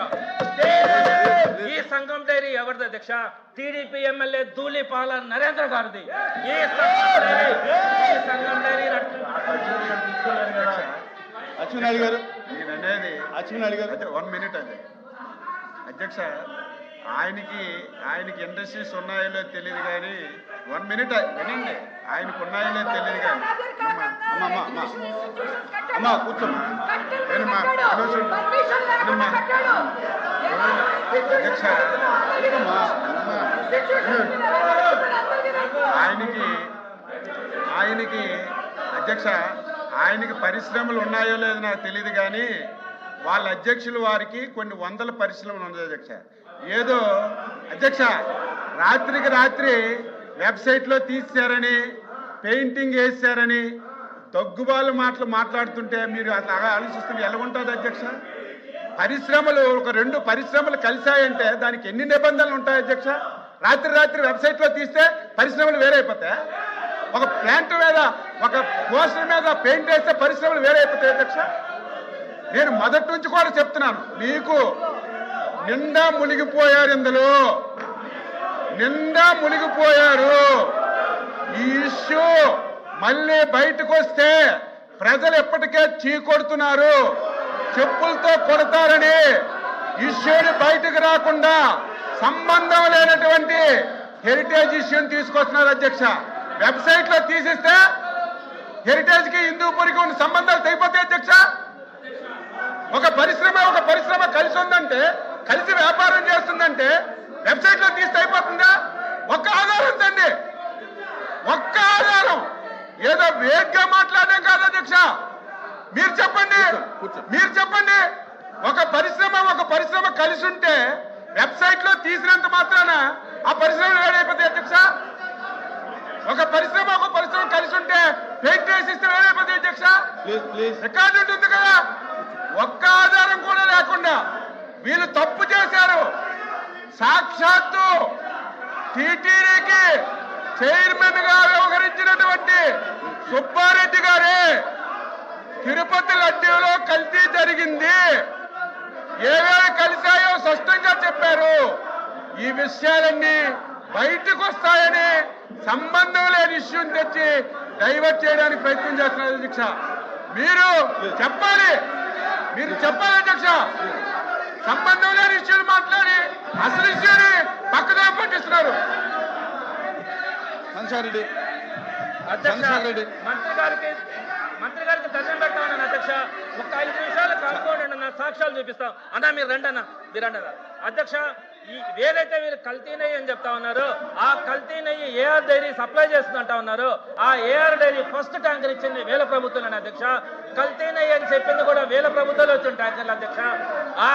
అధ్యక్ష. ఈ సంఘం డైరీ ఎవరిది అధ్యక్ష? టీడీపీ ఎమ్మెల్యే ధూళిపాల నరేంద్ర గారిది. ఈ సంఘం డైరీ అచ్చెన్నాయుడు గారు నేను అనేది అచ్చెన్నాయుడు గారు 1 మినిట్ అది అధ్యక్ష. ఆయనకి ఇండస్ట్రీస్ ఉన్నాయో తెలియదు కానీ 1 మినిట్ వినండి. ఆయనకు ఉన్నాయో తెలియదు కానీ అమ్మా కూర్చోమ్మా. అధ్యక్ష ఆయనకి అధ్యక్ష ఆయనకి పరిశ్రమలు ఉన్నాయో లేదో నాకు తెలియదు కానీ వాళ్ళ అధ్యక్షులు వారికి కొన్ని వందల పరిశ్రమలు ఉన్నాయి అధ్యక్ష. ఏదో అధ్యక్ష రాత్రికి రాత్రి వెబ్సైట్లో తీసారని పెయింటింగ్ వేసారని దగ్గుబాలు మాట్లాడుతుంటే మీరు అలా ఆలోచిస్తుంటే ఎలా ఉంటుంది అధ్యక్ష? పరిశ్రమలు ఒక 2 పరిశ్రమలు కలిశాయంటే దానికి ఎన్ని నిబంధనలు ఉంటాయి అధ్యక్ష? రాత్రి వెబ్సైట్లో తీస్తే పరిశ్రమలు వేరైపోతాయి. ఒక ప్లాంట్ మీద ఒక పోస్టర్ మీద పెయింట్ వేస్తే పరిశ్రమలు వేరైపోతాయి అధ్యక్ష. నేను మొదటి నుంచి కూడా చెప్తున్నాను, మీకు నిండా మునిగిపోయారు, ఇందులో నిండా మునిగిపోయారు. ఈ ఇష్యూ మళ్ళీ బయటకు వస్తే ప్రజలు ఎప్పటికే చీకొడుతున్నారు, చెప్పులతో కొడతారని ఇష్యూని బయటకు రాకుండా సంబంధం లేనటువంటి హెరిటేజ్ ఇష్యూని తీసుకొస్తున్నారు అధ్యక్ష. వెబ్సైట్ లో తీసిస్తే హెరిటేజ్ కి హిందూపూర్కి ఉన్న సంబంధాలు తెగిపోతాయి అధ్యక్ష. ఒక పరిశ్రమ కలిసి ఉందంటే, కలిసి వ్యాపారం చేస్తుందంటే వెబ్సైట్ లో తీస్తే అయిపోతుందా? ఒక్క ఆధారం తండి, ఒక్క ఆధారం. ఏదో వేగ్గా మాట్లాడడం కాదు అధ్యక్ష. మీరు చెప్పండి ఒక పరిశ్రమ కలిసి ఉంటే వెబ్సైట్ లో తీసినంత మాత్రాన ఆ పరిశ్రమలు వేడైపోతాయి అధ్యక్ష. ఒక పరిశ్రమ కలిసి ఉంటే పెయింట్ వేసిస్తే వేడైపోతాయి అధ్యక్ష. రికార్డు ఉంటుంది కదా. ఒక్క ఆధారం కూడా లేకుండా వీళ్ళు తప్పు చేశారు. సాక్షాత్తు టీటీడీకి చైర్మన్ గా వ్యవహరించినటువంటి సుబ్బారెడ్డి గారే తిరుపతి లడ్డూలో కల్తీ జరిగింది, ఏవేవి కలిశాయో స్పష్టంగా చెప్పారు. ఈ విషయాలన్నీ బయటకు వస్తాయని సంబంధం లేని ఇష్యూని తెచ్చి డైవర్ట్ చేయడానికి ప్రయత్నం చేస్తున్నారు అధ్యక్ష. మీరు చెప్పాలి అధ్యక్ష. సంబంధం లేని ఇష్యూని మాట్లాడి అసలు ఇష్యూని పక్కన పట్టిస్తున్నారు. మంత్రి గారికి దండం పెడతామన్నా అధ్యక్ష. ఒక 5 నిమిషాలు కానుకోండి అన్న, సాక్ష్యాలు చూపిస్తాం అన్నా. మీరు రండి అధ్యక్ష. ఏదైతే మీరు కల్తీ నెయ్యి అని చెప్తా ఉన్నారు, ఆ కల్తీ నెయ్యి ఏఆర్ డైరీ సప్లై చేస్తుందంటా ఉన్నారు. ఆ ఏఆర్ డైరీ ఫస్ట్ ట్యాంకర్ ఇచ్చింది వేల ప్రభుత్వం అధ్యక్ష. కల్తీ నెయ్యి అని చెప్పింది కూడా వేల ప్రభుత్వాలు వచ్చిన ట్యాంకర్లు అధ్యక్ష.